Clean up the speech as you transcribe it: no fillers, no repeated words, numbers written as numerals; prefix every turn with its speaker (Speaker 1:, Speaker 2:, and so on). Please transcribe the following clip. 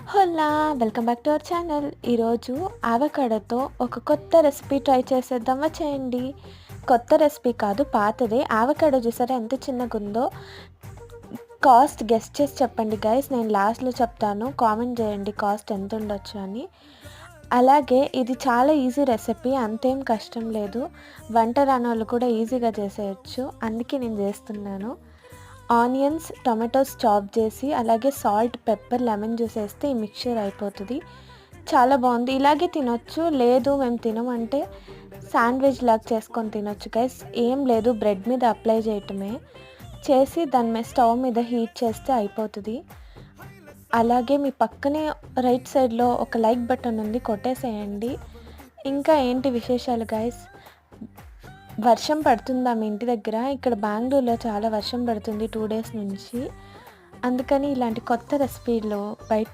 Speaker 1: Hola! Welcome back to our channel. ఈరోజు ఆవకాడోతో ఒక కొత్త రెసిపీ ట్రై చేసేద్దాం వచ్చేయండి. కొత్త రెసిపీ కాదు, పాతదే. ఆవకాడో చూసారా ఎంత చిన్నగుందో. కాస్ట్ గెస్ చేసి చెప్పండి గైస్, నేను లాస్ట్లో చెప్తాను. కామెంట్ చేయండి కాస్ట్ ఎంత ఉండొచ్చు అని. అలాగే ఇది చాలా ఈజీ రెసిపీ, అంతేం కష్టం లేదు. వంట రానోళ్ళు కూడా ఈజీగా చేసేయచ్చు, అందుకే నేను చేస్తున్నాను. ఆనియన్స్, టొమాటోస్ చాప్ చేసి అలాగే సాల్ట్, పెప్పర్, లెమన్ జ్యూస్ వేస్తే ఈ మిక్చర్ అయిపోతుంది. చాలా బాగుంది. ఇలాగే తినొచ్చు, లేదు మేము తినమంటే శాండ్విచ్ లాగా చేసుకొని తినొచ్చు గైస్. ఏం లేదు, బ్రెడ్ మీద అప్లై చేయటమే. చేసి దాని మీద స్టవ్ మీద హీట్ చేస్తే అయిపోతుంది. అలాగే మీ పక్కనే రైట్ సైడ్లో ఒక లైక్ బటన్ ఉంది, కొట్టేసేయండి. ఇంకా ఏంటి విశేషాలు గైస్? వర్షం పడుతుందా మీ ఇంటి దగ్గర? ఇక్కడ బెంగళూరులో చాలా వర్షం పడుతుంది 2 డేస్ నుంచి. అందుకని ఇలాంటి కొత్త రెసిపీలు బయట